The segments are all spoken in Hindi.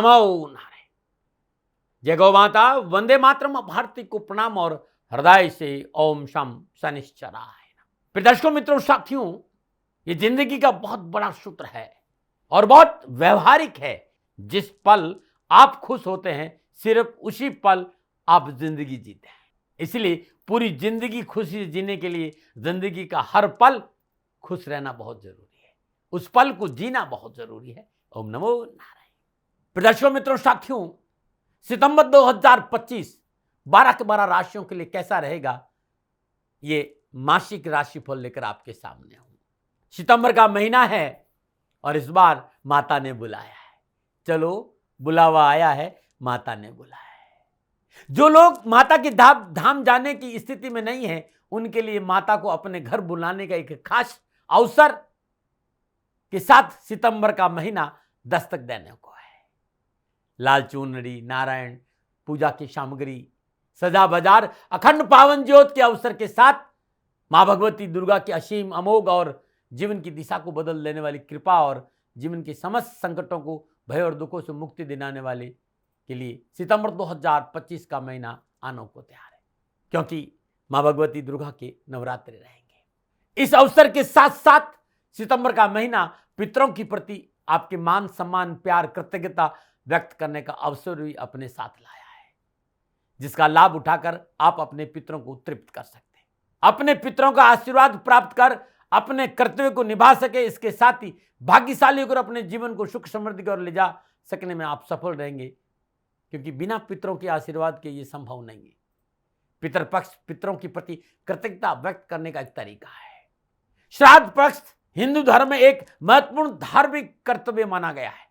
नमो नारायण। जय गौ माता, वंदे मातरम, भारती को प्रणाम और हृदय से ओम शम शनिश्चराय। प्रिय दर्शकों, मित्रों, साथियों, ये जिंदगी का बहुत बड़ा सूत्र है और बहुत व्यवहारिक है। जिस पल आप खुश होते हैं, सिर्फ उसी पल आप जिंदगी जीते हैं। इसलिए पूरी जिंदगी खुशी से जीने के लिए जिंदगी का हर पल खुश रहना बहुत जरूरी है। उस पल को जीना बहुत जरूरी है। ओम नमो नारायण। प्रिय दर्शकों, मित्रों, साथियों, सितंबर 2025 12 के 12 राशियों के लिए कैसा रहेगा, ये मासिक राशिफल लेकर आपके सामने हूं। सितंबर का महीना है और इस बार माता ने बुलाया है। चलो, बुलावा आया है, माता ने बुलाया है। जो लोग माता की धाम जाने की स्थिति में नहीं है, उनके लिए माता को अपने घर बुलाने का एक खास अवसर के साथ सितंबर का महीना दस्तक देने को है। लाल चुनरी, नारायण पूजा की सामग्री, सजा बाजार, अखंड पावन ज्योत के अवसर के साथ मां भगवती दुर्गा की असीम अमोघ और जीवन की दिशा को बदल देने वाली कृपा और जीवन के समस्त संकटों को, भय और दुखों से मुक्ति दिलाने वाले के लिए सितंबर 2025 का महीना आने को तैयार है, क्योंकि मां भगवती दुर्गा के नवरात्रि रहेंगे। इस अवसर के साथ साथ सितंबर का महीना पितरों की प्रति आपके मान सम्मान, प्यार, कृतज्ञता व्यक्त करने का अवसर भी अपने साथ लाया है, जिसका लाभ उठाकर आप अपने पितरों को तृप्त कर सकते हैं, अपने पितरों का आशीर्वाद प्राप्त कर अपने कर्तव्य को निभा सके। इसके साथ ही भाग्यशाली होकर अपने जीवन को सुख समृद्धि की ओर ले जा सकने में आप सफल रहेंगे, क्योंकि बिना पितरों के आशीर्वाद के ये संभव नहीं है। पितरपक्ष पितरों के प्रति कृतज्ञता व्यक्त करने का एक तरीका है। श्राद्ध पक्ष हिंदू धर्म में एक महत्वपूर्ण धार्मिक कर्तव्य माना गया है,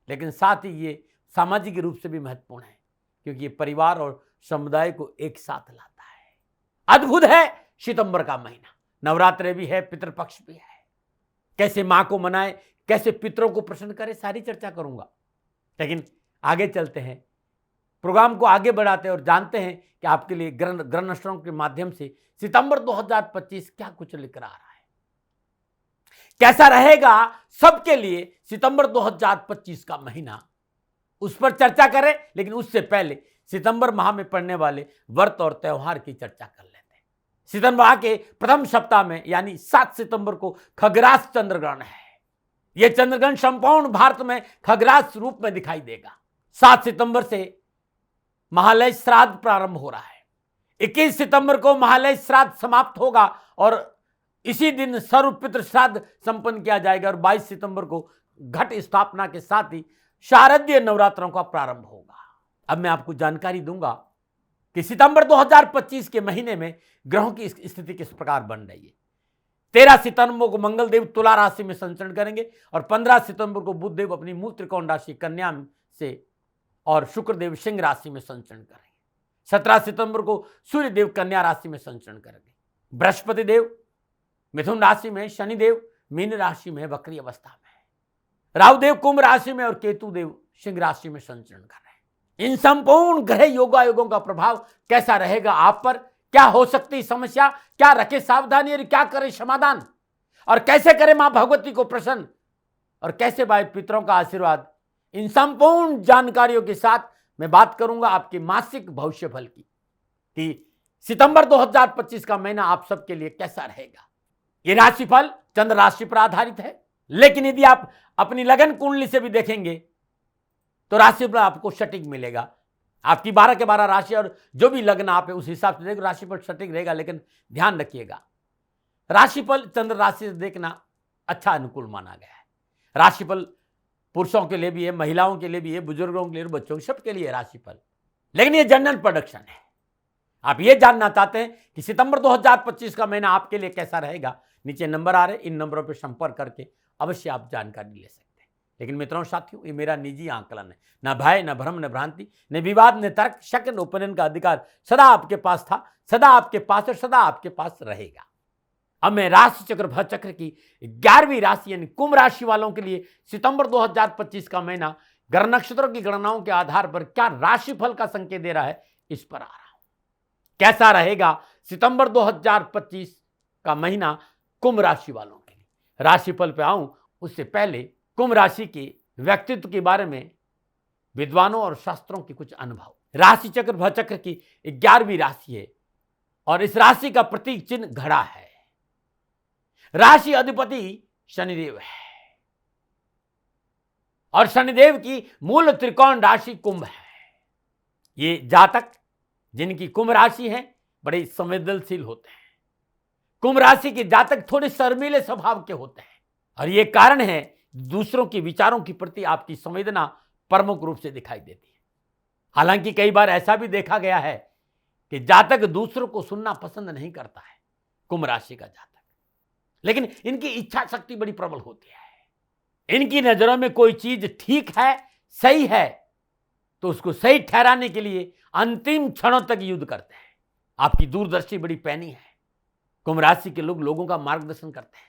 लेकिन साथ ही ये सामाजिक रूप से भी महत्वपूर्ण है, क्योंकि ये परिवार और समुदाय को एक साथ लाता है। अद्भुत है सितंबर का महीना। नवरात्रि भी है, पितृपक्ष भी है। कैसे मां को मनाए, कैसे पितरों को प्रसन्न करे, सारी चर्चा करूंगा। लेकिन आगे चलते हैं, प्रोग्राम को आगे बढ़ाते हैं और जानते हैं कि आपके लिए ग्रह नक्षत्रों के माध्यम से सितंबर 2025 क्या कुछ लेकर आ रहा है, कैसा रहेगा सबके लिए सितंबर 2025 का महीना, उस पर चर्चा करें। लेकिन उससे पहले सितंबर माह में पड़ने वाले व्रत और त्योहार की चर्चा कर लेते हैं। सितंबर माह के प्रथम सप्ताह में यानी 7 सितंबर को खग्रास चंद्रग्रहण है। यह चंद्रग्रहण संपूर्ण भारत में खग्रास रूप में दिखाई देगा। 7 सितंबर से महालय श्राद्ध प्रारंभ हो रहा है। 21 सितंबर को महालय श्राद्ध समाप्त होगा और इसी दिन सर्व पितृ श्राद्ध संपन्न किया जाएगा और 22 सितंबर को घट स्थापना के साथ ही शारदीय नवरात्रों का प्रारंभ होगा। अब मैं आपको जानकारी दूंगा कि सितंबर 2025 के महीने में ग्रहों की स्थिति किस प्रकार बन रही है। 13 सितंबर को मंगल देव तुला राशि में संचरण करेंगे और 15 सितंबर को बुध देव अपनी मूल त्रिकोण राशि कन्या से और शुक्र देव सिंह राशि में संचरण करेंगे। 17 सितंबर को सूर्य देव कन्या राशि में संचरण करेंगे। बृहस्पति देव मिथुन राशि में, शनि देव मीन राशि में वक्री अवस्था में है, राहु देव कुंभ राशि में और केतु देव सिंह राशि में संचरण कर रहे हैं। इन संपूर्ण ग्रह योगायोगों का प्रभाव कैसा रहेगा आप पर, क्या हो सकती समस्या, क्या रखे सावधानी और क्या करे समाधान, और कैसे करे मां भगवती को प्रसन्न और कैसे पाए पितरों का आशीर्वाद, इन संपूर्ण जानकारियों के साथ मैं बात करूंगा आपके मासिक भविष्य फल की कि सितंबर 2025 का महीना आप सबके लिए कैसा रहेगा। ये राशिफल चंद्र राशि पर आधारित है, लेकिन यदि आप अपनी लगन कुंडली से भी देखेंगे तो राशिफल आपको सटीक मिलेगा। आपकी 12 के 12 राशि और जो भी लग्न आप है उस हिसाब से देखो, राशिफल सटीक रहेगा। लेकिन ध्यान रखिएगा, राशिफल चंद्र राशि से देखना अच्छा अनुकूल माना गया है। राशिफल पुरुषों के लिए भी है, महिलाओं के लिए भी है, बुजुर्गों के लिए, बच्चों सबके लिए राशिफल। लेकिन ये जनरल प्रोडक्शन है। आप ये जानना चाहते हैं कि सितंबर 2025 का महीना आपके लिए कैसा रहेगा, नीचे नंबर आ रहे, इन नंबरों पर संपर्क करके अवश्य आप जानकारी ले सकते हैं। लेकिन मित्रों, साथियों, ये मेरा निजी आंकलन है। न भय, न भ्रम, न भ्रांति, न विवाद, न तर्क, शक, न ओपिनियन का अधिकार सदा आपके पास था, सदा आपके पास और सदा आपके पास रहेगा। अब मैं राशि चक्र भर चक्र की 11वीं राशि यानी कुंभ राशि वालों के लिए सितंबर 2025 का महीना ग्रह नक्षत्रों की गणनाओं के आधार पर क्या राशिफल का संकेत दे रहा है, इस पर आ रहा हूं। कैसा रहेगा सितंबर 2025 का महीना कुंभ राशि वालों के लिए। राशिफल पे आऊं उससे पहले कुंभ राशि के व्यक्तित्व के बारे में विद्वानों और शास्त्रों के कुछ अनुभव। राशि चक्र भचक्र की 11वीं राशि है और इस राशि का प्रतीक चिन्ह घड़ा है। राशि अधिपति शनिदेव है और शनिदेव की मूल त्रिकोण राशि कुंभ है। ये जातक जिनकी कुंभ राशि है बड़े संवेदनशील होते हैं। कुंभ राशि के जातक थोड़े शर्मीले स्वभाव के होते हैं और ये कारण है दूसरों के विचारों के प्रति आपकी संवेदना प्रमुख रूप से दिखाई देती है। हालांकि कई बार ऐसा भी देखा गया है कि जातक दूसरों को सुनना पसंद नहीं करता है, कुंभ राशि का जातक, लेकिन इनकी इच्छा शक्ति बड़ी प्रबल होती है। इनकी नजरों में कोई चीज ठीक है, सही है, तो उसको सही ठहराने के लिए अंतिम क्षणों तक युद्ध करते हैं। आपकी दूरदर्शी बड़ी पैनी है। कुंभ राशि के लोग लोगों का मार्गदर्शन करते हैं।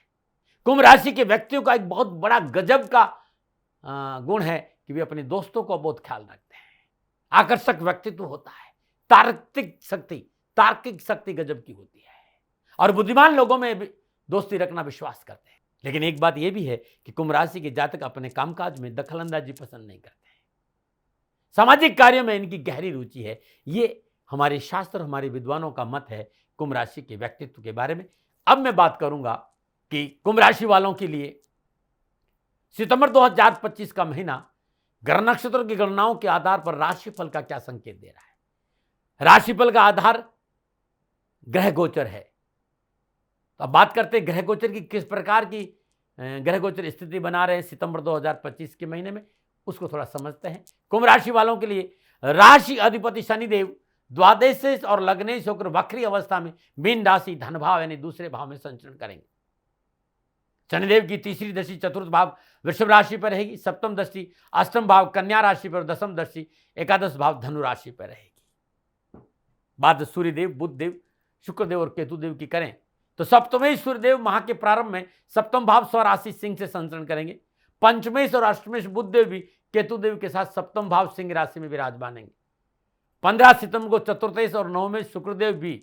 कुंभ राशि के व्यक्तियों का एक बहुत बड़ा गजब का गुण है कि वे अपने दोस्तों का बहुत ख्याल रखते हैं। आकर्षक व्यक्तित्व होता है। तार्किक शक्ति गजब की होती है और बुद्धिमान लोगों में भी दोस्ती रखना विश्वास करते हैं। लेकिन एक बात यह भी है कि कुंभ राशि के जातक अपने कामकाज में दखलंदाजी पसंद नहीं करते हैं। सामाजिक कार्यों में इनकी गहरी रुचि है। ये हमारे शास्त्र, हमारे विद्वानों का मत है कुंभ राशि के व्यक्तित्व के बारे में। अब मैं बात करूंगा कि कुंभ राशि वालों के लिए सितंबर 2025 का महीना ग्रह नक्षत्रों की गणनाओं के आधार पर राशिफल का क्या संकेत दे रहा है। राशिफल का आधार ग्रह गोचर है। तो अब बात करते हैं ग्रह गोचर की, किस प्रकार की ग्रह गोचर स्थिति बना रहे हैं सितंबर 2025 के महीने में, उसको थोड़ा समझते हैं। कुंभ राशि वालों के लिए राशि अधिपति शनिदेव द्वादशेश और लग्नेश होकर वक्री अवस्था में मीन राशि धन भाव यानी दूसरे भाव में संचरण करेंगे। शनिदेव की तीसरी दृष्टि चतुर्थ भाव वृषभ राशि पर रहेगी, सप्तम दृष्टि अष्टम भाव कन्या राशि पर, दसम दृष्टि एकादश भाव धनु राशि पर रहेगी। बात सूर्यदेव, बुधदेव, शुक्रदेव और केतुदेव की करें तो सप्तमेश सूर्यदेव माह के प्रारंभ में सप्तम भाव स्वराशि सिंह से संचरण करेंगे। पंचमेश और अष्टमेश बुधदेव भी केतुदेव के साथ सप्तम भाव सिंह राशि में विराजमान होंगे। 15 सितंबर को चतुर्थेश और नवमेश शुक्रदेव भी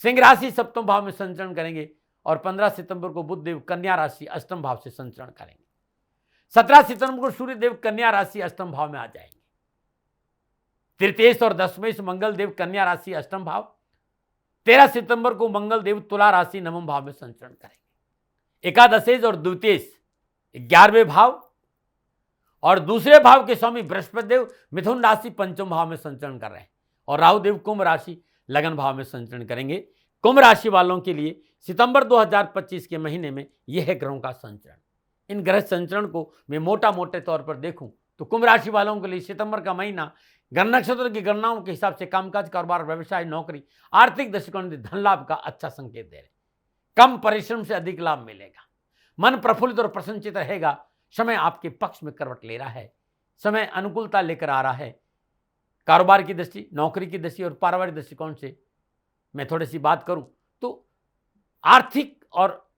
सिंह राशि सप्तम भाव में संचरण करेंगे और 15 सितंबर को बुधदेव कन्या राशि अष्टम भाव से संचरण करेंगे। 17 सितंबर को सूर्यदेव कन्या राशि अष्टम भाव में आ जाएंगे। तृतीयेश और दशमेश मंगलदेव कन्या राशि अष्टम भाव। 13 सितंबर को मंगलदेव तुला राशि नवम भाव में संचरण करेंगे। एकादशेश और द्वितीयेश 11वें भाव और दूसरे भाव के स्वामी बृहस्पति देव मिथुन राशि पंचम भाव में संचरण कर रहे हैं और राहुदेव कुंभ राशि लगन भाव में संचरण करेंगे। कुंभ राशि वालों के लिए सितंबर 2025 के महीने में यह है ग्रहों का संचरण। इन ग्रह संचरण को मैं मोटे तौर पर देखूं तो कुंभ राशि वालों के लिए सितंबर का महीना ग्रह नक्षत्र की गणनाओं के हिसाब से कामकाज, कारोबार, व्यवसाय, नौकरी, आर्थिक दृष्टिकोण से धन लाभ का अच्छा संकेत दे रहे। कम परिश्रम से अधिक लाभ मिलेगा। मन प्रफुल्लित और प्रसन्नचित रहेगा। समय आपके पक्ष में करवट ले रहा है। समय अनुकूलता लेकर आ रहा है। कारोबार की दृष्टि, नौकरी की दृष्टि और पारिवारिक दृष्टिकोण से मैं थोड़ी सी बात करूं तो आर्थिक और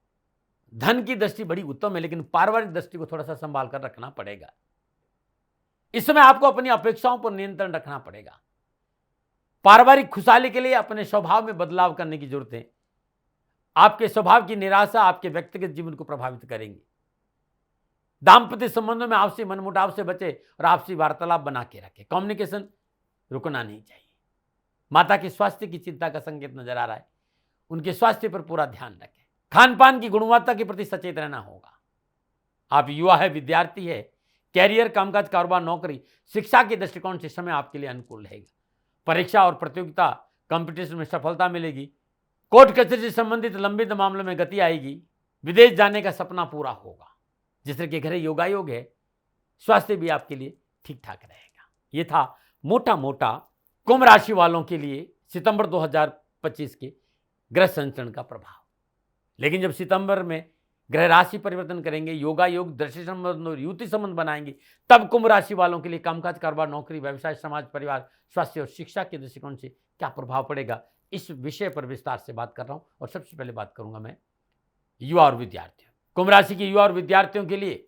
धन की दृष्टि बड़ी उत्तम है, लेकिन पारिवारिक दृष्टि को थोड़ा सा संभाल कर रखना पड़ेगा। इस समय आपको अपनी अपेक्षाओं पर नियंत्रण रखना पड़ेगा। पारिवारिक खुशहाली के लिए अपने स्वभाव में बदलाव करने की जरूरत है। आपके स्वभाव की निराशा आपके व्यक्तिगत जीवन को प्रभावित करेंगी। दाम्पत्य संबंधों में आपसी मनमुटाव से बचे और आपसी वार्तालाप बना के रखें। कम्युनिकेशन रुकना नहीं चाहिए। माता के स्वास्थ्य की चिंता का संकेत नजर आ रहा है। उनके स्वास्थ्य पर पूरा ध्यान रखें। खान पान की गुणवत्ता के प्रति सचेत रहना होगा। आप युवा है, विद्यार्थी है, कैरियर, कामकाज, कारोबार, नौकरी, शिक्षा के दृष्टिकोण से समय आपके लिए अनुकूल रहेगा। परीक्षा और प्रतियोगिता कंपटीशन में सफलता मिलेगी। कोर्ट कचहरी से संबंधित लंबित मामलों में गति आएगी। विदेश जाने का सपना पूरा होगा। जिस तरह के घर योगायोग है, स्वास्थ्य भी आपके लिए ठीक ठाक रहेगा। ये था मोटा कुंभ राशि वालों के लिए सितंबर 2025 के ग्रह संचरण का प्रभाव। लेकिन जब सितंबर में ग्रह राशि परिवर्तन करेंगे, योगा योग, दृष्टि संबंध और युति संबंध बनाएंगे, तब कुंभ राशि वालों के लिए कामकाज, कारोबार, नौकरी, व्यवसाय, समाज, परिवार, स्वास्थ्य और शिक्षा के दृष्टिकोण से क्या प्रभाव पड़ेगा, इस विषय पर विस्तार से बात कर रहा हूं। और सबसे पहले बात करूंगा मैं युवा और विद्यार्थियों। कुंभ राशि के युवा और विद्यार्थियों के लिए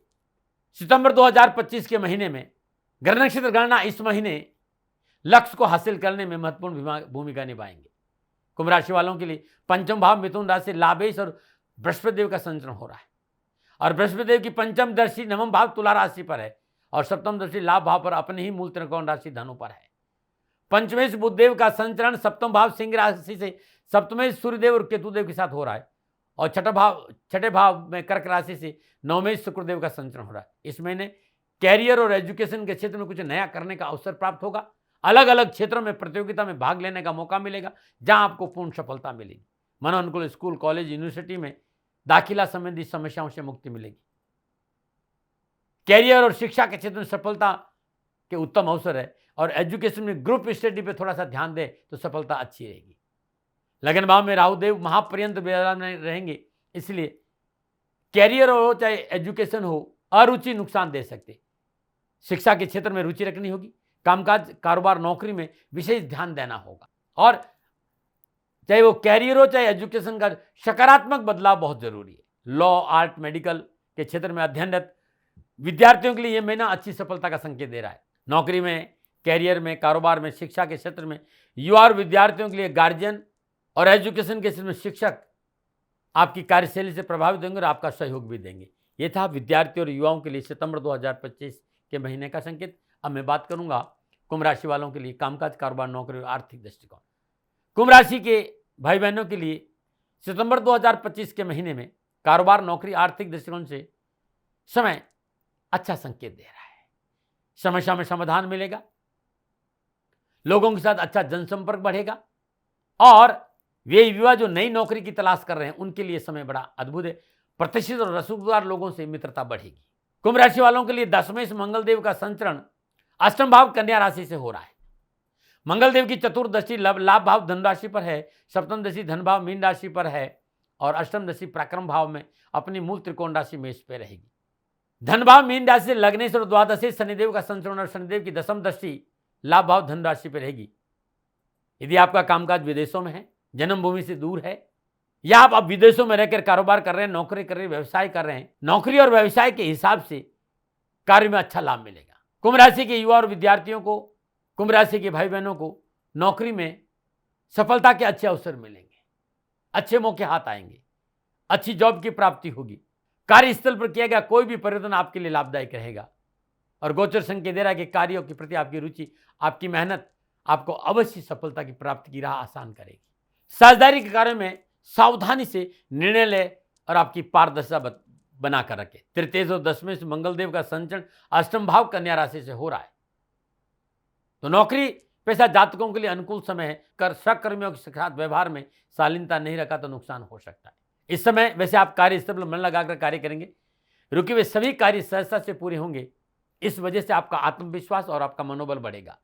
सितंबर 2025 के महीने में ग्रह नक्षत्र गणना इस महीने लक्ष्य को हासिल करने में महत्वपूर्ण भूमिका निभाएंगे। कुंभ राशि वालों के लिए पंचम भाव मिथुन राशि लाभेश और बृहस्पति देव का संचरण हो रहा है और बृहस्पति देव की पंचम दृष्टि नवम भाव तुला राशि पर है और सप्तम दृष्टि लाभ भाव पर अपने ही मूल त्रिकोण राशि धनु पर है। पंचमेश बुधदेव का संचरण सप्तम भाव सिंह राशि से सप्तमेश सूर्यदेव और केतुदेव के साथ हो रहा है और छठे भाव में कर्क राशि से नवमेश शुक्रदेव का संचरण हो रहा है। इस महीने कैरियर और एजुकेशन के क्षेत्र में कुछ नया करने का अवसर प्राप्त होगा। अलग अलग क्षेत्रों में प्रतियोगिता में भाग लेने का मौका मिलेगा जहां आपको पूर्ण सफलता मिलेगी। मनोनुकूल स्कूल, कॉलेज, यूनिवर्सिटी में दाखिला संबंधी समस्याओं से मुक्ति मिलेगी। कैरियर और शिक्षा के क्षेत्र में सफलता के उत्तम अवसर है और एजुकेशन में ग्रुप स्टडी पे थोड़ा सा ध्यान दें तो सफलता अच्छी रहेगी। लगन भाव में राहुदेव महापर्यंत विराजमान रहेंगे, इसलिए कैरियर हो चाहे एजुकेशन हो अरुचि नुकसान दे सकते। शिक्षा के क्षेत्र में रुचि रखनी होगी। कामकाज, कारोबार, नौकरी में विशेष ध्यान देना होगा और चाहे वो कैरियर हो चाहे एजुकेशन का सकारात्मक बदलाव बहुत जरूरी है। लॉ, आर्ट, मेडिकल के क्षेत्र में अध्ययनरत विद्यार्थियों के लिए यह महीना अच्छी सफलता का संकेत दे रहा है। नौकरी में, कैरियर में, कारोबार में, शिक्षा के क्षेत्र में युवा और विद्यार्थियों के लिए गार्जियन और एजुकेशन के क्षेत्र में शिक्षक आपकी कार्यशैली से प्रभावित होंगे और आपका सहयोग भी देंगे। ये था विद्यार्थी और युवाओं के लिए सितंबर 2025 के महीने का संकेत। अब मैं बात करूंगा कुंभ राशि वालों के लिए कामकाज, कारोबार, नौकरी और आर्थिक दृष्टिकोण। कुंभ राशि के भाई बहनों के लिए सितंबर 2025 के महीने में कारोबार, नौकरी, आर्थिक दृष्टिकोण से समय अच्छा संकेत दे रहा है। समस्या में समाधान मिलेगा, लोगों के साथ अच्छा जनसंपर्क बढ़ेगा और वे युवा जो नई नौकरी की तलाश कर रहे हैं उनके लिए समय बड़ा अद्भुत है। प्रतिष्ठित और रसूखदार लोगों से मित्रता बढ़ेगी। कुंभ राशि वालों के लिए दशमेश मंगलदेव का संचरण अष्टम भाव कन्या राशि से हो रहा है। मंगलदेव की चतुर्थ दृष्टि लाभ भाव धन राशि पर है, सप्तम दृष्टि धन भाव मीन राशि पर है और अष्टम दृष्टि पराक्रम भाव में अपनी मूल त्रिकोण राशि मेष पे रहेगी। धन भाव मीन राशि से लग्नेश और द्वादशी शनिदेव का संचरण और शनिदेव की दशम दृष्टि लाभ भाव धन राशि पर रहेगी। यदि आपका कामकाज विदेशों में है, जन्मभूमि से दूर है या आप अब विदेशों में रहकर कारोबार कर रहे हैं, नौकरी कर रहे हैं, व्यवसाय कर रहे हैं, नौकरी और व्यवसाय के हिसाब से कार्य में अच्छा लाभ मिलेगा। कुंभ राशि के युवा और विद्यार्थियों को, कुंभ राशि के भाई बहनों को नौकरी में सफलता के अच्छे अवसर मिलेंगे, अच्छे मौके हाथ आएंगे, अच्छी जॉब की प्राप्ति होगी। कार्यस्थल पर किया गया कोई भी परिवर्तन आपके लिए लाभदायक रहेगा और गोचर संकेत दे रहा है कि कार्यों के प्रति आपकी रुचि, आपकी मेहनत आपको अवश्य सफलता की प्राप्ति की राह आसान करेगी। साझेदारी के कार्य में सावधानी से निर्णय ले और आपकी पारदर्शिता बनाकर रखे। तृतीय और दशमेश मंगलदेव का संचरण अष्टम भाव कन्या राशि से हो रहा है, तो नौकरी पेशा जातकों के लिए अनुकूल समय है। कर सहकर्मियों के साथ व्यवहार में शालीनता नहीं रखा तो नुकसान हो सकता है। इस समय वैसे आप कार्यस्थल पर मन लगाकर कार्य करेंगे, रुके हुए सभी कार्य सहजता से पूरे होंगे। इस वजह से आपका आत्मविश्वास और आपका मनोबल बढ़ेगा।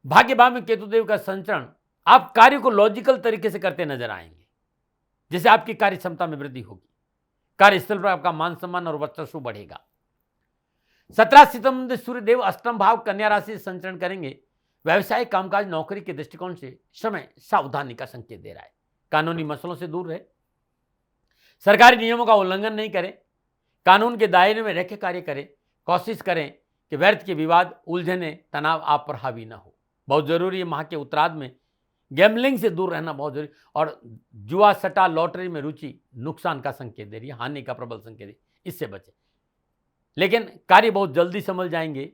भाग्य भाव में केतुदेव का संचरण आप कार्य को लॉजिकल तरीके से करते नजर आएंगे, जिससे आपकी कार्य क्षमता में वृद्धि होगी। कार्यस्थल पर आपका मान सम्मान और वर्चस्व बढ़ेगा। 17 सितंबर सूर्यदेव अष्टम भाव कन्या राशि से संचरण करेंगे। व्यवसाय, कामकाज, नौकरी के दृष्टिकोण से समय सावधानी का संकेत दे रहा है। कानूनी मसलों से दूर रहे, सरकारी नियमों का उल्लंघन नहीं करें, कानून के दायरे में रहकर कार्य करें। कोशिश करें कि व्यर्थ के विवाद, उलझने, तनाव आप पर हावी ना हो। बहुत जरूरी है माह के उत्तरार्ध में गैम्बलिंग से दूर रहना बहुत जरूरी, और जुआ, सट्टा, लॉटरी में रुचि नुकसान का संकेत दे रही है, हानि का प्रबल संकेत है, इससे बचें। लेकिन कार्य बहुत जल्दी संभल जाएंगे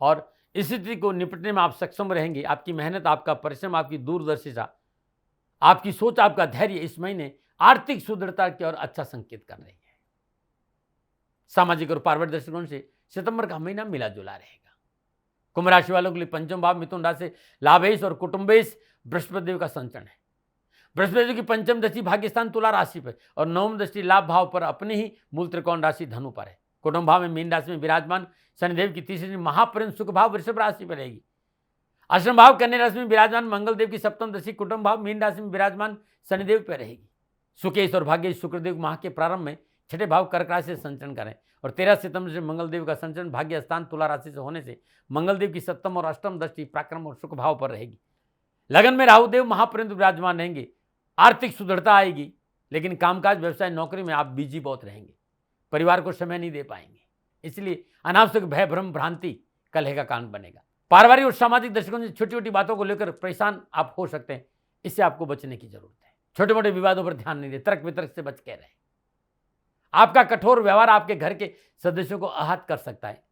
और स्थिति को निपटने में आप सक्षम रहेंगे। आपकी मेहनत, आपका परिश्रम, आपकी दूरदर्शिता, आपकी सोच, आपका धैर्य इस महीने आर्थिक सुदृढ़ता की ओर अच्छा संकेत कर रही है। सामाजिक और पारिवारिक दृष्टिकोण से सितंबर का महीना मिला जुला रहेगा। कुंभ राशि वालों के लिए पंचम भाव मिथुन राशि से लाभेश और कुटुंबेश बृहस्पति देव का संचरण है। बृहस्पति देव की पंचम दृष्टि भाग्यस्थान तुला राशि पर और नवम दृष्टि लाभ भाव पर अपने ही मूल त्रिकोण राशि धनु पर है। कुटुंब भाव में मीन राशि में विराजमान शनिदेव की तीसरी महापर्यंत सुख भाव वृषभ राशि पर रहेगी। अष्टम भाव कन्या राशि में विराजमान मंगल देव की सप्तम दृष्टि कुटुंब भाव मीन राशि में विराजमान शनिदेव पर रहेगी। सुकेश और भाग्येश शुक्रदेव माह के प्रारंभ में छठे भाव कर्क राशि से संचरण करें और 13 सितंबर से मंगलदेव का संचरण भाग्य स्थान तुला राशि से होने से मंगलदेव की सप्तम और अष्टम दृष्टि पराक्रम और सुख भाव पर रहेगी। लगन में राहुदेव महापर्यंत विराजमान रहेंगे। आर्थिक सुदृढ़ता आएगी, लेकिन कामकाज, व्यवसाय, नौकरी में आप बिजी बहुत रहेंगे, परिवार को समय नहीं दे पाएंगे, इसलिए अनावश्यक भय, भ्रम, भ्रांति कलह का कारण बनेगा। पारिवारिक और सामाजिक दृष्टिकोण से छोटी छोटी बातों को लेकर परेशान आप हो सकते हैं, इससे आपको बचने की जरूरत है। छोटे मोटे विवादों पर ध्यान नहीं दें, तर्क वितर्क से बच के रहें। आपका कठोर व्यवहार आपके घर के सदस्यों को आहत कर सकता है,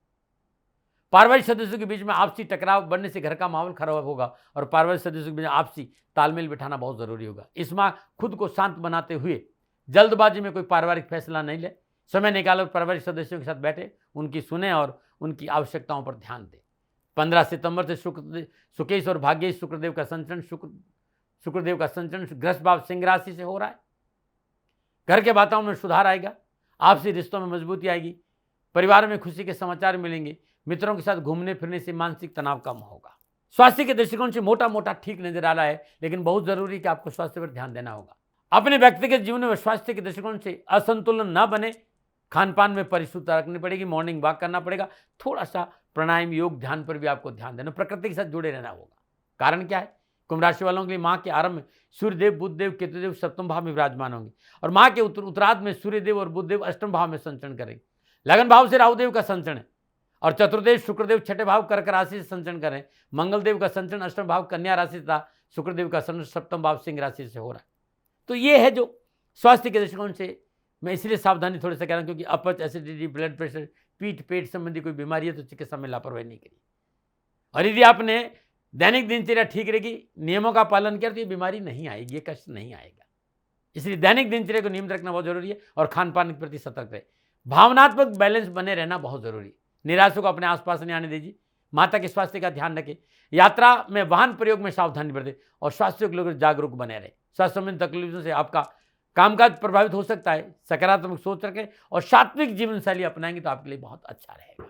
पारिवारिक सदस्यों के बीच में आपसी टकराव बढ़ने से घर का माहौल खराब होगा और पारिवारिक सदस्यों के बीच आपसी तालमेल बिठाना बहुत जरूरी होगा। इस माह खुद को शांत बनाते हुए जल्दबाजी में कोई पारिवारिक फैसला नहीं ले, समय निकालो, पारिवारिक सदस्यों के साथ बैठे, उनकी सुने और उनकी आवश्यकताओं पर ध्यान दें। 15 सितंबर से सुकेश और भाग्येश शुक्रदेव का संचरण ग्रस्त भाव सिंह राशि से हो रहा है। घर के वातावरण में सुधार आएगा, आपसी रिश्तों में मजबूती आएगी, परिवार में खुशी के समाचार मिलेंगे, मित्रों के साथ घूमने फिरने से मानसिक तनाव कम होगा। स्वास्थ्य के दृष्टिकोण से मोटा मोटा ठीक नजर आ रहा है, लेकिन बहुत जरूरी कि आपको स्वास्थ्य पर ध्यान देना होगा। अपने व्यक्तिगत जीवन में स्वास्थ्य के दृष्टिकोण से असंतुलन न बने, खान पान में परिशुद्धता रखनी पड़ेगी, मॉर्निंग वॉक करना पड़ेगा, थोड़ा सा प्राणायाम, योग, ध्यान पर भी आपको ध्यान देना, प्रकृति के साथ जुड़े रहना होगा। कारण क्या है? कुंभ राशि वालों के लिए माह के आरंभ में सूर्यदेव, बुधदेव, केतुदेव सप्तम भाव में विराजमान होंगे और माह के उत्तरार्ध में सूर्यदेव और बुधदेव अष्टम भाव में संचरण करेंगे। लगन भाव से राहुदेव का संचरण है और चतुर्देव शुक्रदेव छठे भाव कर्क राशि से संचरण करें। मंगलदेव का संचरण अष्टम भाव कन्या राशि तथा शुक्रदेव का संचरण सप्तम भाव सिंह राशि से हो रहा है। तो ये है जो स्वास्थ्य के दृष्टिकोण से मैं इसलिए सावधानी थोड़ा सा कह रहा हूँ, क्योंकि अपच, एसिडिटी, ब्लड प्रेशर, पीठ पेट संबंधी कोई बीमारी है तो चिकित्सा में लापरवाही नहीं करिए। और यदि आपने दैनिक दिनचर्या ठीक रहेगी, नियमों का पालन किया तो ये बीमारी नहीं आएगी, ये कष्ट नहीं आएगा। इसलिए दैनिक दिनचर्या को नियमित रखना बहुत जरूरी है और खान पान के प्रति सतर्क रहे। भावनात्मक बैलेंस बने रहना बहुत जरूरी है। निराशों को अपने आसपास नहीं आने दीजिए। माता के स्वास्थ्य का ध्यान रखें। यात्रा में वाहन प्रयोग में सावधानी बरतें और स्वास्थ्य के लोग जागरूक बने रहे। स्वास्थ्य संबंधी तकलीफों से आपका कामकाज प्रभावित हो सकता है। सकारात्मक सोच रखें और सात्विक जीवन शैली अपनाएंगे तो आपके लिए बहुत अच्छा रहेगा।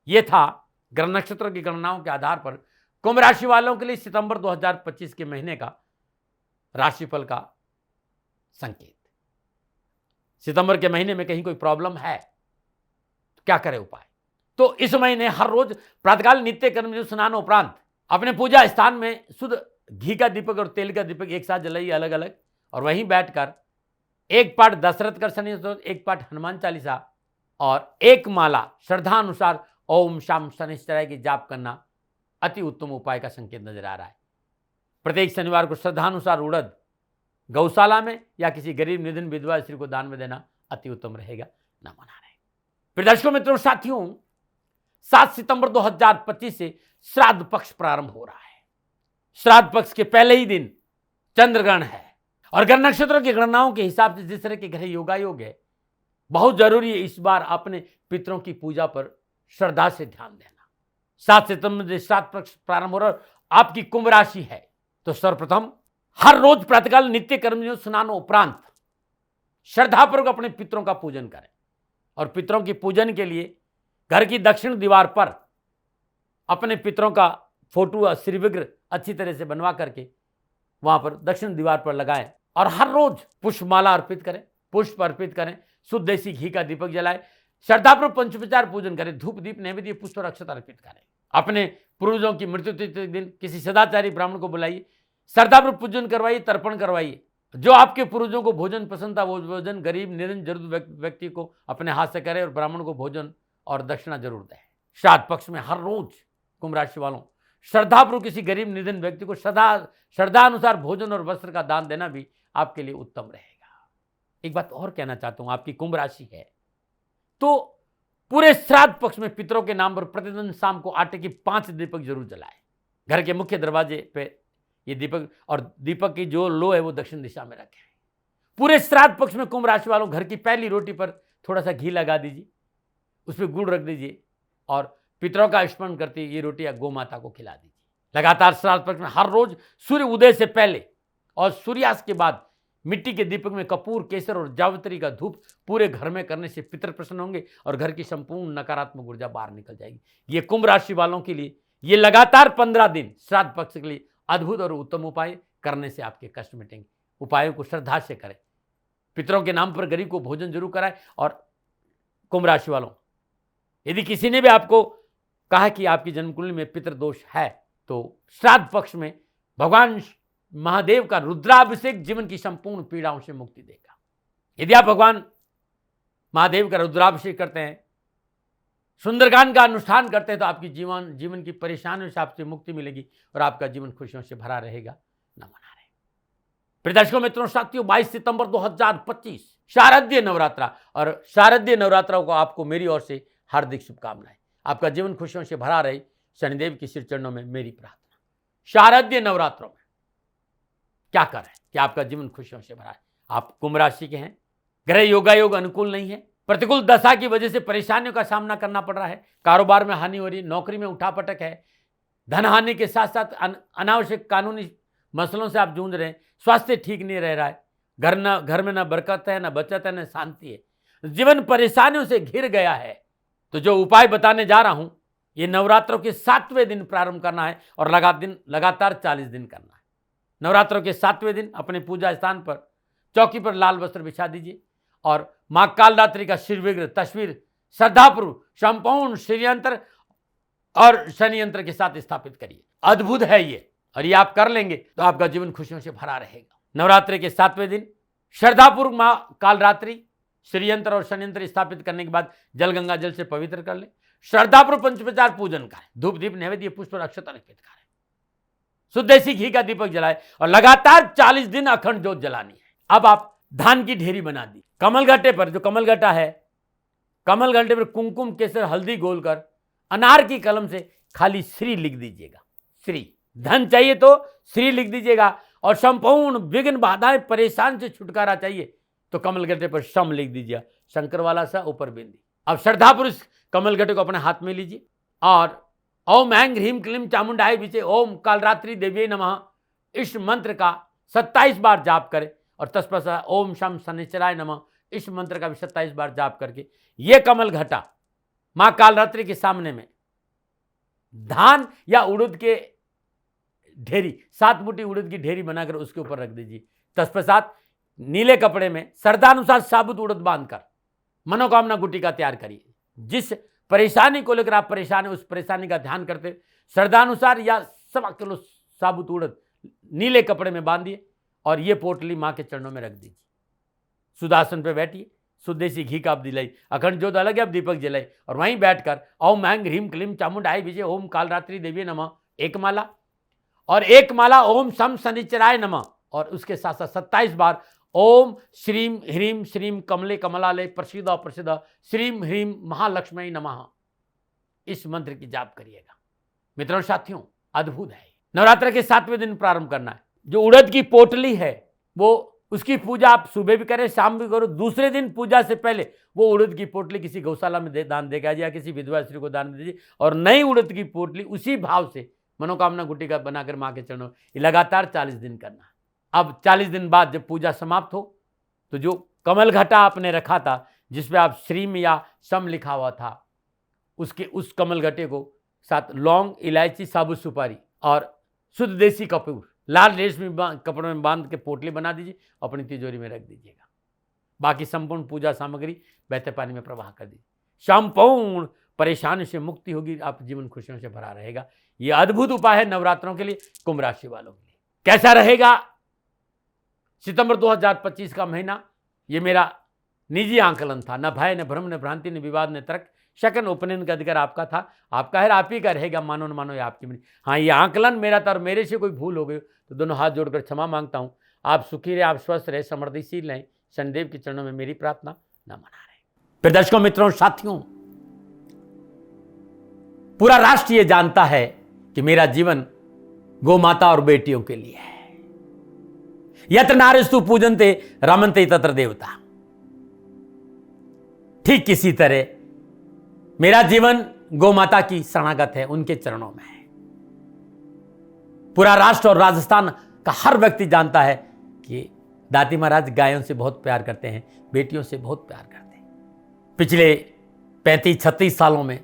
ये था ग्रह नक्षत्रों की गणनाओं के आधार पर कुंभ राशि वालों के लिए सितंबर 2025 के महीने का राशिफल का संकेत। सितंबर के महीने में कहीं कोई प्रॉब्लम है तो क्या करें उपाय? तो इस महीने हर रोज प्रातःकाल नित्य कर्म स्नान उपरांत अपने पूजा स्थान में शुद्ध घी का दीपक और तेल का दीपक एक साथ जलाइए अलग अलग, और वहीं बैठकर एक पाठ दशरथ कर शनि स्तोत्र, एक पाठ हनुमान चालीसा और एक माला श्रद्धा अनुसार ओम शाम शनिश्चराय की जाप करना अति उत्तम उपाय का संकेत नजर आ रहा है। प्रत्येक शनिवार को श्रद्धानुसार उड़द गौशाला में या किसी गरीब निधन विधवा स्त्री को दान में देना अति उत्तम रहेगा। न मना रहे। फिर दर्शकों मित्रों साथियों, 7 सितंबर 2025 से श्राद्ध पक्ष प्रारंभ हो रहा है। श्राद्ध पक्ष के पहले ही दिन चंद्रग्रहण है और ग्रह नक्षत्रों की गणनाओं के हिसाब से जिस तरह के ग्रह योगायोग है, बहुत जरूरी है इस बार अपने पितरों की पूजा पर श्रद्धा से ध्यान देना। 7 सितंबर से श्राद्ध पक्ष प्रारंभ हो रहा है। आपकी कुंभ राशि है तो सर्वप्रथम हर रोज प्रातःकाल नित्य कर्म स्नान उपरांत श्रद्धापूर्वक अपने पितरों का पूजन करें और पितरों की पूजन के लिए घर की दक्षिण दीवार पर अपने पितरों का फोटो श्री विग्रह अच्छी तरह से बनवा करके वहां पर दक्षिण दीवार पर लगाएं और हर रोज पुष्पमाला अर्पित करें, पुष्प अर्पित करें, शुद्ध देसी घी का दीपक जलाएं, श्रद्धापूर्वक पंचोपचार पूजन करें, धूप दीप नैवेद्य पुष्प और अक्षत अर्पित करें। अपने पूर्वजों की मृत्यु तिथि के दिन किसी सदाचारी ब्राह्मण को बुलाइए, श्रद्धापूर्वक पूजन करवाइए, तर्पण करवाइए। जो आपके पूर्वजों को भोजन पसंद था वो भोजन गरीब निधन जरूर व्यक्ति को अपने हाथ से करे और ब्राह्मण को भोजन और दक्षिणा जरूर दे। श्राद्ध पक्ष में हर रोज कुंभ राशि वालों श्रद्धापूर्वक किसी गरीब निधन व्यक्ति को श्रद्धानुसार भोजन और वस्त्र का दान देना भी आपके लिए उत्तम रहेगा। एक बात और कहना चाहता हूं, आपकी कुंभ राशि है तो पूरे श्राद्ध पक्ष में पितरों के नाम पर प्रतिदिन शाम को आटे की 5 दीपक जरूर जलाएं। घर के मुख्य दरवाजे पे ये दीपक, और दीपक की जो लो है वो दक्षिण दिशा में रखें। पूरे श्राद्ध पक्ष में कुंभ राशि वालों घर की पहली रोटी पर थोड़ा सा घी लगा दीजिए, उस पर गुड़ रख दीजिए और पितरों का स्मरण करते ये रोटी या गौ माता को खिला दीजिए। लगातार श्राद्ध पक्ष में हर रोज सूर्य उदय से पहले और सूर्यास्त के बाद मिट्टी के दीपक में कपूर, केसर और जावित्री का धूप पूरे घर में करने से पितर प्रसन्न होंगे और घर की संपूर्ण नकारात्मक ऊर्जा बाहर निकल जाएगी। ये कुंभ राशि वालों के लिए ये लगातार 15 दिन श्राद्ध पक्ष के लिए अद्भुत और उत्तम उपाय करने से आपके कष्ट मिटेंगे। उपायों को श्रद्धा से करें, पितरों के नाम पर गरीब को भोजन जरूर कराएं। और कुंभ राशि वालों, यदि किसी ने भी आपको कहा कि आपकी जन्मकुंडली में पितृ दोष है तो श्राद्ध पक्ष में भगवान महादेव का रुद्राभिषेक जीवन की संपूर्ण पीड़ाओं से मुक्ति देगा। यदि आप भगवान महादेव का रुद्राभिषेक करते हैं, सुंदरकांड का अनुष्ठान करते हैं तो आपकी जीवन की परेशानियों से आपसे मुक्ति मिलेगी और आपका जीवन खुशियों से भरा रहेगा। न मना रहे। प्रिय दर्शकों मित्रों साथियों, 22 सितंबर 2025 शारदीय नवरात्रा, और शारदीय नवरात्रा को आपको मेरी ओर से हार्दिक शुभकामनाएं। आपका जीवन खुशियों से भरा रहे, शनिदेव के श्री चरणों में मेरी प्रार्थना। शारदीय नवरात्रों में क्या करें कि आपका जीवन खुशियों से भरा है। आप कुंभ राशि के हैं, ग्रह योगायोग अनुकूल नहीं है, प्रतिकूल दशा की वजह से परेशानियों का सामना करना पड़ रहा है, कारोबार में हानि हो रही है, नौकरी में उठापटक है, धन हानि के साथ साथ अनावश्यक कानूनी मसलों से आप जूझ रहे हैं, स्वास्थ्य ठीक नहीं रह रहा है, घर में ना बरकत है, ना बचत है, ना शांति है, जीवन परेशानियों से घिर गया है। तो जो उपाय बताने जा रहा हूं, ये नवरात्रों के 7वें दिन प्रारंभ करना है और लगातार 40 दिन करना है। नवरात्रों के 7वें दिन अपने पूजा स्थान पर चौकी पर लाल वस्त्र बिछा दीजिए और मां कालरात्रि का शिव विग्रह तस्वीर श्रद्धापूर्वक संपूर्ण श्रीयंत्र और शनि यंत्र के साथ स्थापित करिए। अद्भुत है ये, और ये आप कर लेंगे तो आपका जीवन खुशियों से भरा रहेगा। नवरात्रि के 7वें दिन श्रद्धापूर्वक मां कालरात्रि श्रीयंत्र और शनियंत्र स्थापित करने के बाद जल गंगा जल से पवित्र कर ले, श्रद्धापूर्वक पंचोपचार पूजन करें, धूप दीप नैवेद्य पुष्प और अक्षत अर्पित करें, शुद्ध देसी घी का दीपक जलाए और लगातार 40 दिन अखंड ज्योत जलानी है। अब आप धान की ढेरी बना दी, कमल घटे पर, जो कमल घटा है, कमल घटे पर कुमकुम केसर हल्दी घोलकर अनार की कलम से खाली श्री लिख दीजिएगा। श्री धन चाहिए तो श्री लिख दीजिएगा, और संपूर्ण विघ्न बाधाएं परेशान से छुटकारा चाहिए तो कमल घटे पर शम लिख दीजिए, शंकर वाला सा ऊपर बिंदी। अब श्रद्धापुरुष कमल घटे को अपने हाथ में लीजिए और ओम ऐं ह्रीं क्लीं चामुंडाय विचे ओम कालरात्रि देवी नमः इस मंत्र का 27 बार जाप करें और तत्पश्चात ओम शम शनिश्चराय नमः इस मंत्र का भी 27 बार जाप करके ये कमल घटा मां कालरात्रि के सामने में धान या उड़द के ढेरी 7 मुट्ठी उड़द की ढेरी बनाकर उसके ऊपर रख दीजिए। तत्पश्चात नीले कपड़े में श्रद्धानुसार साबुत उड़द बांधकर मनोकामना गुटिका तैयार करिए। जिस परेशानी को लेकर आप परेशान हैं उस परेशानी का ध्यान करते श्रद्धानुसार या 1.25 किलो साबुत उड़द नीले कपड़े में बांधिए और ये पोटली मां के चरणों में रख दीजिए। सुदासन पे बैठिए, शुद्ध देसी घी का आप दिलाई, अखंड ज्योत अलग है, आप दीपक जलाई और वहीं बैठकर ओम ऐं ह्रीं क्लीं चामुंडाय विचे ओम कालरात्रि देवी नमः एक माला और एक माला ओम शम शनिश्चराय नमः और उसके साथ साथ 27 बार ओम श्रीं ह्रीं श्रीं कमले कमलालय प्रसिद्ध प्रसिद्ध श्रीं ह्रीं महालक्ष्मी नमः इस मंत्र की जाप करिएगा। मित्रों साथियों, अद्भुत है। नवरात्र के 7वें दिन प्रारंभ करना है। जो उड़द की पोटली है वो उसकी पूजा आप सुबह भी करें शाम भी करो। दूसरे दिन पूजा से पहले वो उड़द की पोटली किसी गौशाला में दान देगा या किसी विधवा स्त्री को दान दे दीजिए और नई उड़द की पोटली उसी भाव से मनोकामना गुटिका बनाकर मां के चरणों लगातार 40 दिन करना है। अब 40 दिन बाद जब पूजा समाप्त हो तो जो कमल घटा आपने रखा था जिसपे आप श्रीम या शम लिखा हुआ था उसके उस कमल घटे को साथ लौंग इलायची साबुत सुपारी और शुद्ध देसी कपूर लाल रेशमी कपड़ों में बांध के पोटली बना दीजिए, अपनी तिजोरी में रख दीजिएगा। बाकी संपूर्ण पूजा सामग्री बहते पानी में प्रवाह कर दीजिए। संपूर्ण परेशानी से मुक्ति होगी, आप जीवन खुशियों से भरा रहेगा। ये अद्भुत उपाय है नवरात्रों के लिए, कुंभ राशि वालों के लिए। कैसा रहेगा सितंबर 2025 का महीना, ये मेरा निजी आंकलन था। न भय न भ्रम न भ्रांति न विवाद न तर्क, सेकंड ओपिनियन का अधिकार आपका था, आपका है, आप ही का रहेगा। मानो न मानो ये आपकी बनी। हाँ, ये आंकलन मेरा था और मेरे से कोई भूल हो गई तो दोनों हाथ जोड़कर क्षमा मांगता हूँ। आप सुखी रहे, आप स्वस्थ रहे, समृद्धिशील रहें, शनिदेव के चरणों में मेरी प्रार्थना। न मना रहे। फिर दर्शकों मित्रों साथियों, पूरा राष्ट्र ये जानता है कि मेरा जीवन गौ माता और बेटियों के लिए है। यत्र नारीस्तु पूजन्ते रमन्ते तत्र देवता। ठीक किसी तरह मेरा जीवन गौ माता की शरणागत है, उनके चरणों में है। पूरा राष्ट्र और राजस्थान का हर व्यक्ति जानता है कि दादी महाराज गायों से बहुत प्यार करते हैं, बेटियों से बहुत प्यार करते हैं। पिछले 35-36 सालों में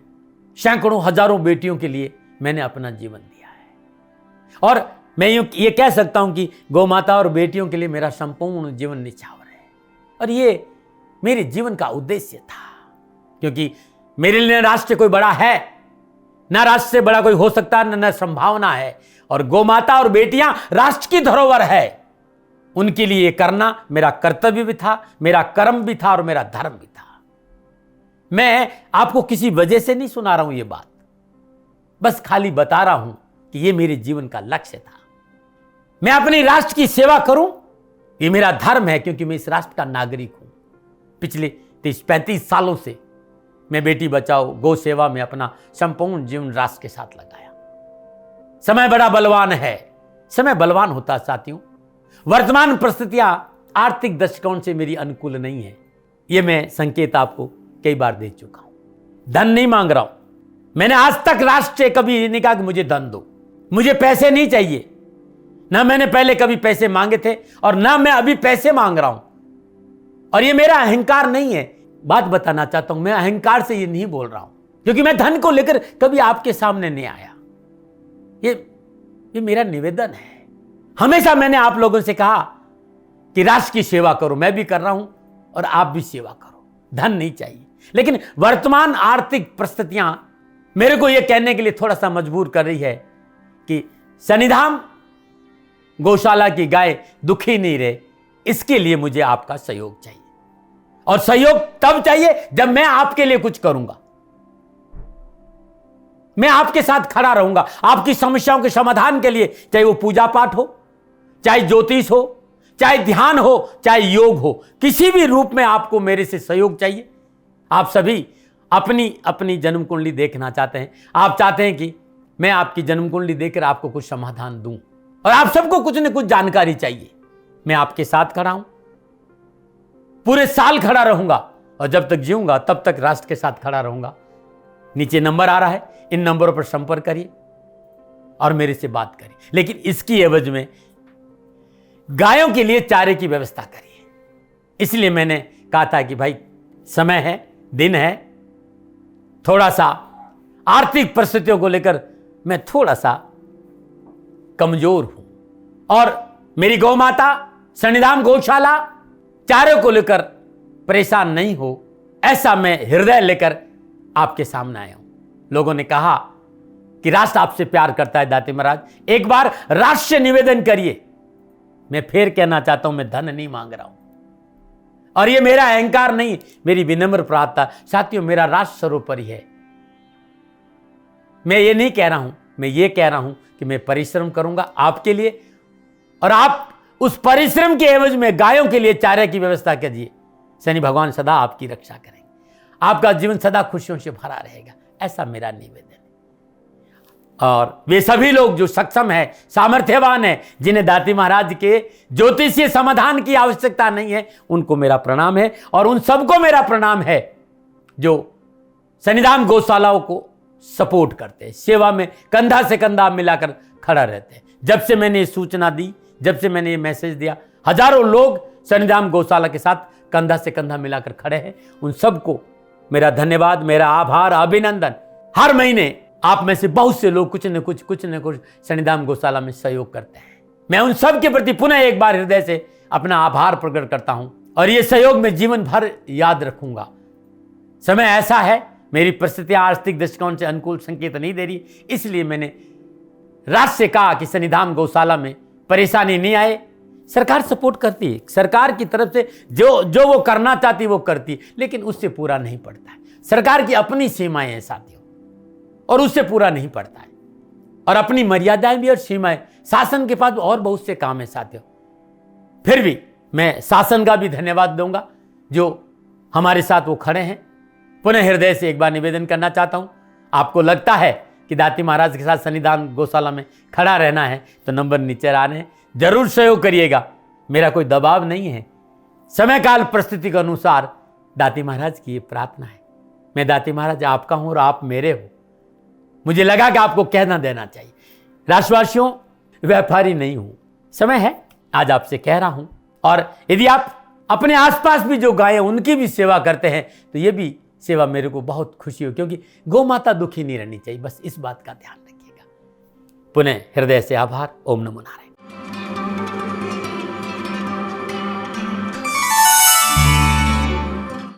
सैकड़ों हजारों बेटियों के लिए मैंने अपना जीवन दिया है और मैं ये कह सकता हूं कि गौ माता और बेटियों के लिए मेरा संपूर्ण जीवन निछावर है। और ये मेरे जीवन का उद्देश्य था, क्योंकि मेरे लिए राष्ट्र कोई बड़ा है, ना राष्ट्र से बड़ा कोई हो सकता, न संभावना है। और गौ माता और बेटियां राष्ट्र की धरोहर है, उनके लिए ये करना मेरा कर्तव्य भी था, मेरा कर्म भी था और मेरा धर्म भी था। मैं आपको किसी वजह से नहीं सुना रहा हूं ये बात, बस खाली बता रहा हूं कि ये मेरे जीवन का लक्ष्य था। मैं अपने राष्ट्र की सेवा करूं, ये मेरा धर्म है, क्योंकि मैं इस राष्ट्र का नागरिक हूं। पिछले 30-35 सालों से मैं बेटी बचाओ गौ सेवा में अपना संपूर्ण जीवन राष्ट्र के साथ लगाया। समय बड़ा बलवान है, समय बलवान होता है साथियों। वर्तमान परिस्थितियां आर्थिक दृष्टिकोण से मेरी अनुकूल नहीं है, यह मैं संकेत आपको कई बार दे चुका हूं। धन नहीं मांग रहा हूं, मैंने आज तक राष्ट्र से कभी नहीं कहा कि मुझे धन दो, मुझे पैसे नहीं चाहिए। ना मैंने पहले कभी पैसे मांगे थे और ना मैं अभी पैसे मांग रहा हूं। और ये मेरा अहंकार नहीं है। बात बताना चाहता हूं, मैं अहंकार से ये नहीं बोल रहा हूं, क्योंकि मैं धन को लेकर कभी आपके सामने नहीं आया। ये मेरा निवेदन है। हमेशा मैंने आप लोगों से कहा कि राष्ट्र की सेवा करो, मैं भी कर रहा हूं और आप भी सेवा करो। धन नहीं चाहिए, लेकिन वर्तमान आर्थिक परिस्थितियां मेरे को यह कहने के लिए थोड़ा सा मजबूर कर रही है कि शनिधाम गौशाला की गाय दुखी नहीं रहे, इसके लिए मुझे आपका सहयोग चाहिए। और सहयोग तब चाहिए जब मैं आपके लिए कुछ करूंगा, मैं आपके साथ खड़ा रहूंगा आपकी समस्याओं के समाधान के लिए। चाहे वो पूजा पाठ हो, चाहे ज्योतिष हो, चाहे ध्यान हो, चाहे योग हो, किसी भी रूप में आपको मेरे से सहयोग चाहिए। आप सभी अपनी अपनी जन्म कुंडली देखना चाहते हैं, आप चाहते हैं कि मैं आपकी जन्म कुंडली देखकर आपको कुछ समाधान दूं, और आप सबको कुछ न कुछ जानकारी चाहिए। मैं आपके साथ खड़ा हूं, पूरे साल खड़ा रहूंगा, और जब तक जीऊंगा तब तक राष्ट्र के साथ खड़ा रहूंगा। नीचे नंबर आ रहा है, इन नंबरों पर संपर्क करिए और मेरे से बात करिए, लेकिन इसकी एवज में गायों के लिए चारे की व्यवस्था करिए। इसलिए मैंने कहा था कि भाई समय है, दिन है, थोड़ा सा आर्थिक परिस्थितियों को लेकर मैं थोड़ा सा कमजोर हूं, और मेरी गौ माता शनिधाम गौशाला चारे को लेकर परेशान नहीं हो, ऐसा मैं हृदय लेकर आपके सामने आया हूं। लोगों ने कहा कि राष्ट्र आपसे प्यार करता है दाती महाराज, एक बार राष्ट्र से निवेदन करिए। मैं फिर कहना चाहता हूं, मैं धन नहीं मांग रहा हूं, और यह मेरा अहंकार नहीं, मेरी विनम्र प्रार्थना। साथियों, मेरा राष्ट्र सर्वोपरि है। मैं ये नहीं कह रहा हूं, मैं ये कह रहा हूं कि मैं परिश्रम करूंगा आपके लिए, और आप उस परिश्रम के एवज में गायों के लिए चारे की व्यवस्था कीजिए। शनि भगवान सदा आपकी रक्षा करेंगे, आपका जीवन सदा खुशियों से भरा रहेगा, ऐसा मेरा निवेदन है। और वे सभी लोग जो सक्षम है, सामर्थ्यवान है, जिन्हें दाती महाराज के ज्योतिषीय समाधान की आवश्यकता नहीं है, उनको मेरा प्रणाम है। और उन सबको मेरा प्रणाम है जो शनिधाम गौशालाओं को सपोर्ट करते हैं, सेवा में कंधा से कंधा मिलाकर खड़ा रहते हैं। जब से मैंने ये सूचना दी, जब से मैंने ये मैसेज दिया, हजारों लोग शनिधाम गौशाला के साथ कंधा से कंधा मिलाकर खड़े हैं। उन सबको मेरा धन्यवाद, मेरा आभार, अभिनंदन। हर महीने आप में से बहुत से लोग कुछ न कुछ शनिधाम गौशाला में सहयोग करते हैं। मैं उन सब के प्रति पुनः एक बार हृदय से अपना आभार प्रकट करता हूं, और यह सहयोग मैं जीवन भर याद रखूंगा। समय ऐसा है, मेरी परिस्थितियां आर्थिक दृष्टिकोण से अनुकूल संकेत नहीं दे रही, इसलिए मैंने राष्ट्र से कहा कि शनिधाम गौशाला में परेशानी नहीं आए। सरकार सपोर्ट करती है, सरकार की तरफ से जो वो करना चाहती वो करती है, लेकिन उससे पूरा नहीं पड़ता है। सरकार की अपनी सीमाएं हैं साथियों, और उससे पूरा नहीं पड़ता है, और अपनी मर्यादाएं भी और सीमाएं। शासन के पास और बहुत से काम है साथियों। फिर भी मैं शासन का भी धन्यवाद दूंगा जो हमारे साथ वो खड़े हैं। पुनः हृदय से एक बार निवेदन करना चाहता हूं, आपको लगता है कि दाती महाराज के साथ शनिधाम गौशाला में खड़ा रहना है तो नंबर नीचे आ रहे हैं, जरूर सहयोग करिएगा। मेरा कोई दबाव नहीं है, समय काल परिस्थिति के अनुसार दाती महाराज की ये प्रार्थना है। मैं दाती महाराज आपका हूं और आप मेरे हो, मुझे लगा कि आपको कहना देना चाहिए। राष्ट्रवासियों, व्यापारी नहीं हूं, समय है आज आपसे कह रहा हूं। और यदि आप अपने आसपास भी जो गायें उनकी भी सेवा करते हैं तो ये भी सेवा मेरे को बहुत खुशी हो, क्योंकि गौ माता दुखी नहीं रहनी चाहिए, बस इस बात का ध्यान रखिएगा। पुनः हृदय से आभार। ओम नमो नारायण।